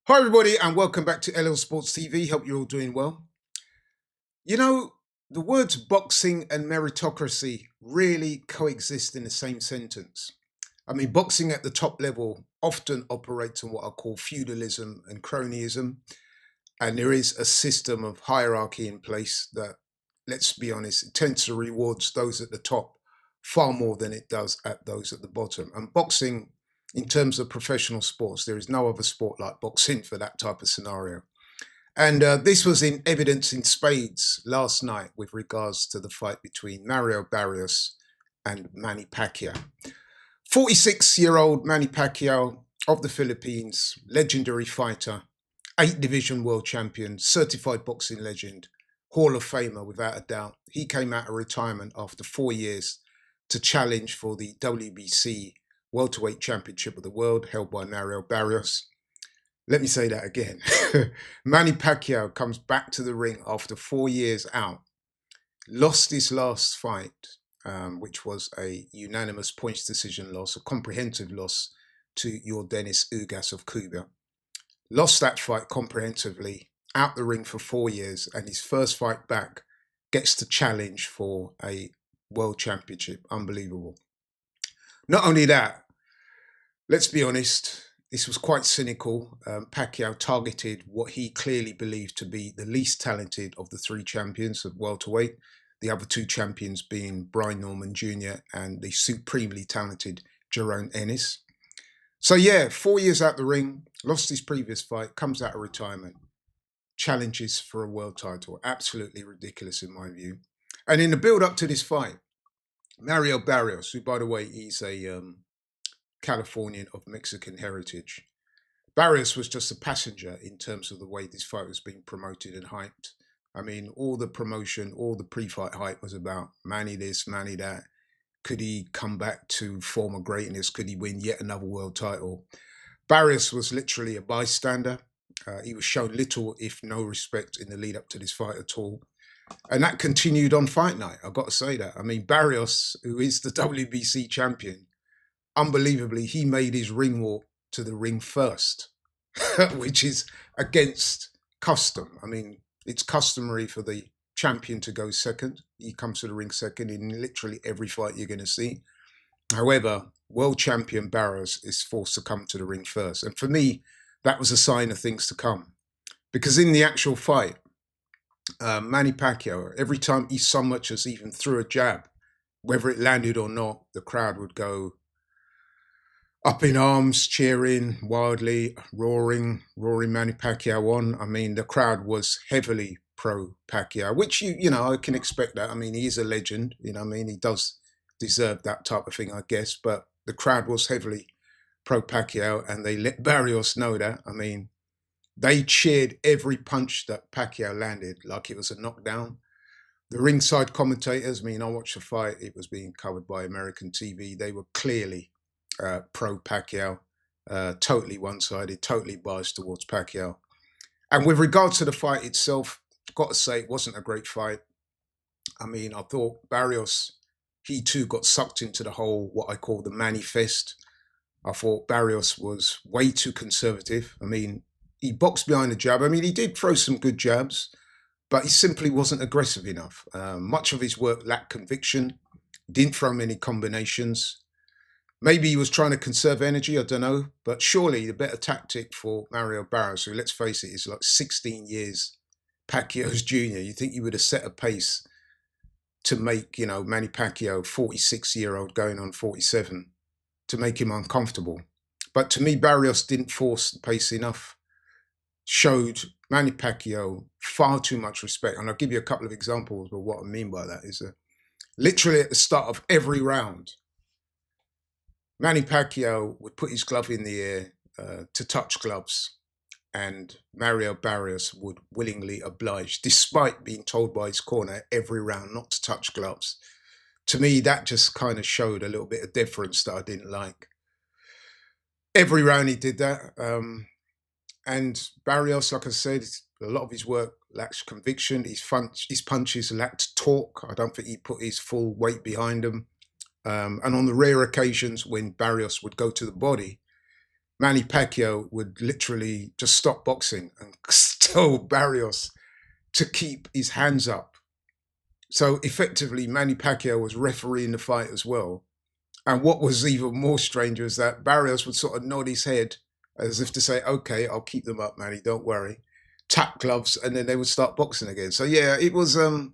Hi, everybody, and welcome back to LL Sports TV. Hope you're all doing well. You know, the words boxing and meritocracy really coexist in the same sentence. I mean, boxing at the top level often operates on what I call feudalism and cronyism, and there is a system of hierarchy in place that, let's be honest, it tends to rewards those at the top far more than it does at those at the bottom. And boxing, in terms of professional sports, there is no other sport like boxing for that type of scenario. And this was in evidence in spades last night with regards to the fight between Mario Barrios and Manny Pacquiao. 46-year-old Manny Pacquiao of the Philippines, legendary fighter, 8 division world champion, certified boxing legend, Hall of Famer without a doubt. He came out of retirement after 4 years to challenge for the WBC welterweight championship of the world held by Mario Barrios. Let me say that again. Manny Pacquiao comes back to the ring after 4 years out, lost his last fight, which was a unanimous points decision loss, a comprehensive loss to Yordenis Ugas of Cuba. Lost that fight comprehensively, out the ring for 4 years, and his first fight back gets to challenge for a world championship. Unbelievable. Not only that, let's be honest, this was quite cynical. Pacquiao targeted what he clearly believed to be the least talented of the three champions of welterweight, the other two champions being Brian Norman Jr. and the supremely talented Jerome Ennis. So yeah, 4 years out the ring, lost his previous fight, comes out of retirement, challenges for a world title. Absolutely ridiculous in my view. And in the build up to this fight, Mario Barrios, who by the way, he's a Californian of Mexican heritage. Barrios was just a passenger in terms of the way this fight was being promoted and hyped. I mean, all the promotion, all the pre-fight hype was about Manny this, Manny that. Could he come back to former greatness? Could he win yet another world title? Barrios was literally a bystander. He was shown little, if no respect in the lead up to this fight at all. And that continued on fight night. I've got to say that. I mean, Barrios, who is the WBC champion, unbelievably, he made his ring walk to the ring first, which is against custom. I mean, it's customary for the champion to go second. He comes to the ring second in literally every fight you're going to see. However, world champion Barrios is forced to come to the ring first. And for me, that was a sign of things to come. Because in the actual fight, Manny Pacquiao, every time he so much as even threw a jab, whether it landed or not, the crowd would go up in arms, cheering wildly, roaring Manny Pacquiao on. I mean, the crowd was heavily pro Pacquiao, which I can expect that. I mean, he is a legend. I mean, he does deserve that type of thing, I guess. But the crowd was heavily pro Pacquiao, and they let Barrios know that. I mean, they cheered every punch that Pacquiao landed like it was a knockdown. The ringside commentators, I mean, I watched the fight. It was being covered by American TV. They were clearly pro Pacquiao, totally one-sided, totally biased towards Pacquiao. And with regards to the fight itself, I've got to say it wasn't a great fight. I mean, I thought Barrios, he too got sucked into the whole, what I call the manifest. I thought Barrios was way too conservative. I mean, he boxed behind the jab. I mean, he did throw some good jabs, but he simply wasn't aggressive enough. Much of his work lacked conviction, didn't throw many combinations. Maybe he was trying to conserve energy, I don't know. But surely the better tactic for Mario Barrios, who, let's face it, is like 16 years Pacquiao's junior. You think he would have set a pace to make, Manny Pacquiao, 46-year-old going on 47, to make him uncomfortable. But to me, Barrios didn't force the pace enough. Showed Manny Pacquiao far too much respect. And I'll give you a couple of examples of what I mean by that is that literally at the start of every round, Manny Pacquiao would put his glove in the air to touch gloves, and Mario Barrios would willingly oblige, despite being told by his corner every round not to touch gloves. To me, that just kind of showed a little bit of deference that I didn't like. Every round he did that. And Barrios, like I said, a lot of his work lacks conviction. His punches lacked torque. I don't think he put his full weight behind them. And on the rare occasions when Barrios would go to the body, Manny Pacquiao would literally just stop boxing and tell Barrios to keep his hands up. So effectively, Manny Pacquiao was refereeing the fight as well. And what was even more strange was that Barrios would sort of nod his head as if to say, "Okay, I'll keep them up, Manny. Don't worry." Tap gloves, and then they would start boxing again. So yeah, it wasn't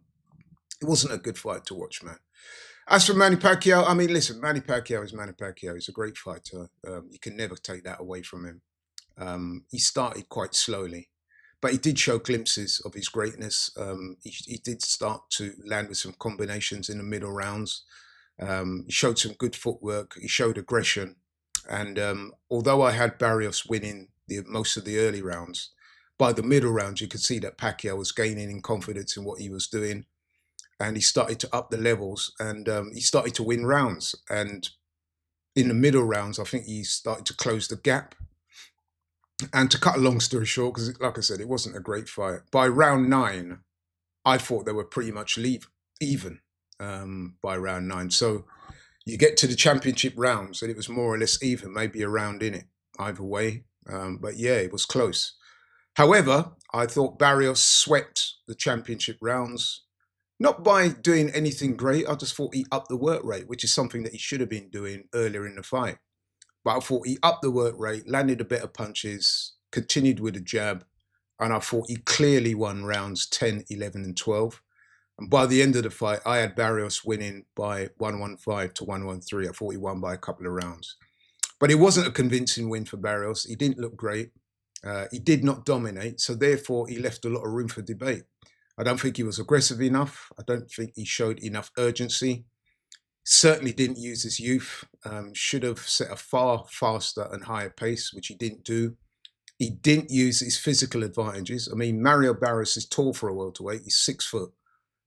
a good fight to watch, man. As for Manny Pacquiao, I mean, listen, Manny Pacquiao is Manny Pacquiao. He's a great fighter. You can never take that away from him. He started quite slowly, but he did show glimpses of his greatness. He did start to land with some combinations in the middle rounds. He showed some good footwork. He showed aggression. And although I had Barrios winning most of the early rounds, by the middle rounds, you could see that Pacquiao was gaining in confidence in what he was doing. And he started to up the levels and he started to win rounds. And in the middle rounds, I think he started to close the gap. And to cut a long story short, because like I said, it wasn't a great fight. By round 9, I thought they were pretty much even by round 9. So you get to the championship rounds and it was more or less even, maybe a round in it, either way. But yeah, it was close. However, I thought Barrios swept the championship rounds, not by doing anything great. I just thought he upped the work rate, which is something that he should have been doing earlier in the fight. But I thought he upped the work rate, landed a better punches, continued with a jab, and I thought he clearly won rounds 10, 11, and 12. And by the end of the fight, I had Barrios winning by 115 to 113. I thought he won by a couple of rounds. But it wasn't a convincing win for Barrios. He didn't look great. He did not dominate. So therefore, he left a lot of room for debate. I don't think he was aggressive enough. I don't think he showed enough urgency. Certainly didn't use his youth. Should have set a far faster and higher pace, which he didn't do. He didn't use his physical advantages. I mean, Mario Barrios is tall for a welterweight. He's 6 foot.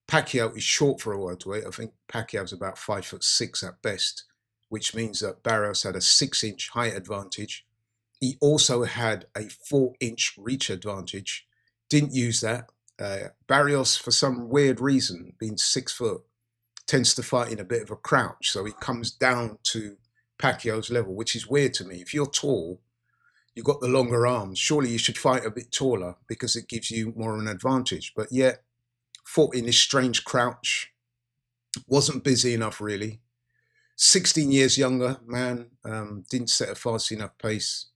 Pacquiao is short for a welterweight. I think Pacquiao's about 5'6" at best, which means that Barrios had a 6-inch height advantage. He also had a 4-inch reach advantage. Didn't use that. Barrios, for some weird reason, being 6 foot, tends to fight in a bit of a crouch. So he comes down to Pacquiao's level, which is weird to me. If you're tall, you've got the longer arms. Surely you should fight a bit taller because it gives you more of an advantage. But yet, fought in this strange crouch. Wasn't busy enough, really. 16 years younger, man. Didn't set a fast enough pace.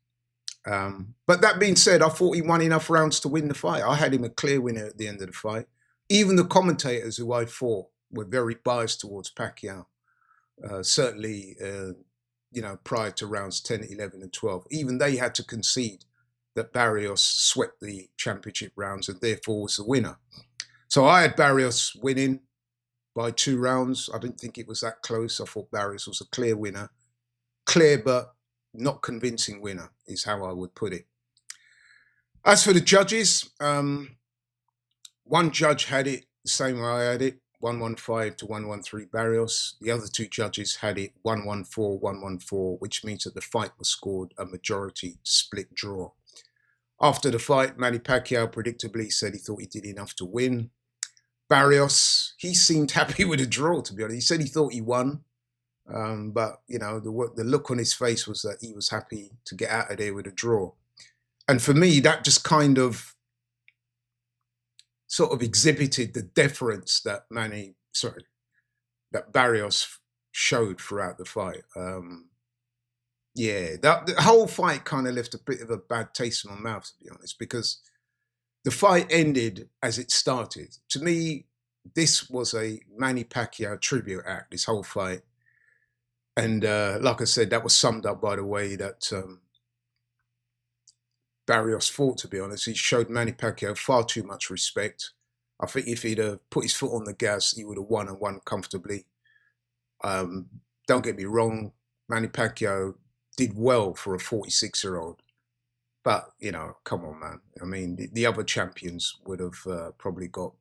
But that being said, I thought he won enough rounds to win the fight. I had him a clear winner at the end of the fight. Even the commentators who I fought were very biased towards Pacquiao. Certainly, prior to rounds 10, 11, and 12. Even they had to concede that Barrios swept the championship rounds and therefore was the winner. So I had Barrios winning by 2 rounds. I didn't think it was that close. I thought Barrios was a clear winner. Clear but not convincing winner is how I would put it. As for the judges, one judge had it the same way I had it, 115 to 113 Barrios. The other 2 judges had it 114, 114, which means that the fight was scored a majority split draw. After the fight, Manny Pacquiao predictably said he thought he did enough to win. Barrios, he seemed happy with a draw, to be honest. He said he thought he won, but the look on his face was that he was happy to get out of there with a draw. And for me, that just kind of sort of exhibited the deference that Barrios showed throughout the fight. The whole fight kind of left a bit of a bad taste in my mouth, to be honest, because the fight ended as it started. To me, this was a Manny Pacquiao tribute act, this whole fight. And like I said, that was summed up by the way that Barrios fought, to be honest. He showed Manny Pacquiao far too much respect. I think if he'd put his foot on the gas, he would have won and won comfortably. Don't get me wrong, Manny Pacquiao did well for a 46-year-old. But, come on, man. I mean, the other champions would have probably got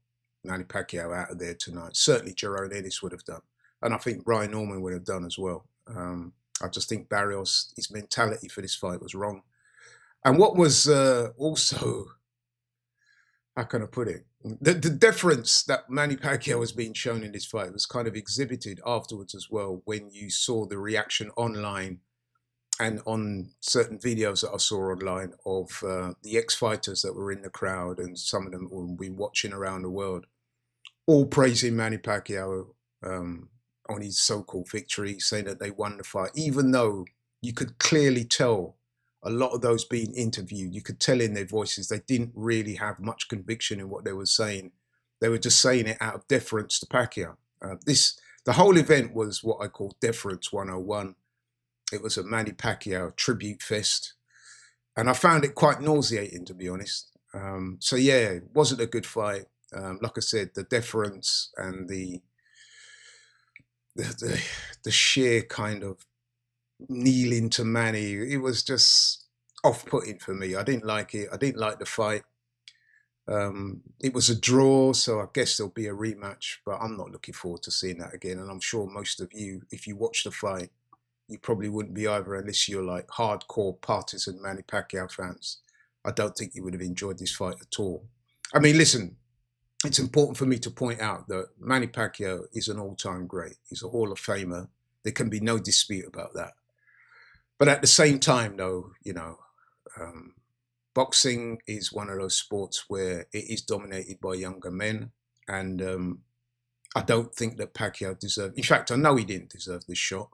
Manny Pacquiao out of there tonight. Certainly Jerome Ennis would have done. And I think Brian Norman would have done as well. I just think Barrios, his mentality for this fight was wrong. And what was also, how can I put it? The deference that Manny Pacquiao was being shown in this fight was kind of exhibited afterwards as well when you saw the reaction online and on certain videos that I saw online of the ex-fighters that were in the crowd, and some of them will be watching around the world, all praising Manny Pacquiao on his so-called victory, saying that they won the fight, even though you could clearly tell a lot of those being interviewed, you could tell in their voices they didn't really have much conviction in what they were saying. They were just saying it out of deference to Pacquiao. The whole event was what I call Deference 101. It was a Manny Pacquiao tribute fest, and I found it quite nauseating, to be honest. So yeah, it wasn't a good fight. Like I said, the deference and the, the sheer kind of kneeling to Manny, it was just off-putting for me. I didn't like it. I didn't like the fight. It was a draw, so I guess there'll be a rematch, but I'm not looking forward to seeing that again. And I'm sure most of you, if you watch the fight, you probably wouldn't be either, unless you're like hardcore partisan Manny Pacquiao fans. I don't think you would have enjoyed this fight at all. I mean, listen, it's important for me to point out that Manny Pacquiao is an all-time great. He's a Hall of Famer. There can be no dispute about that. But at the same time, though, um, boxing is one of those sports where it is dominated by younger men. And I don't think that Pacquiao deserved, in fact, I know he didn't deserve this shot.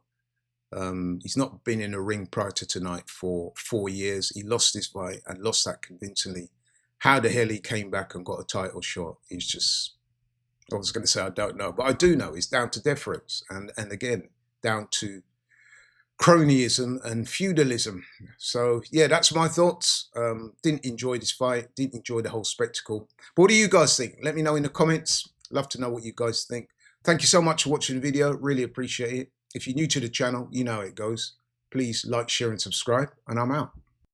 He's not been in a ring prior to tonight for 4 years. He lost this fight and lost that convincingly. How the hell he came back and got a title shot is just, I was going to say I don't know, but I do know it's down to deference and again, down to cronyism and feudalism. So yeah, that's my thoughts. Didn't enjoy this fight, didn't enjoy the whole spectacle. But what do you guys think? Let me know in the comments. Love to know what you guys think. Thank you so much for watching the video. Really appreciate it. If you're new to the channel, you know how it goes. Please like, share, and subscribe, and I'm out.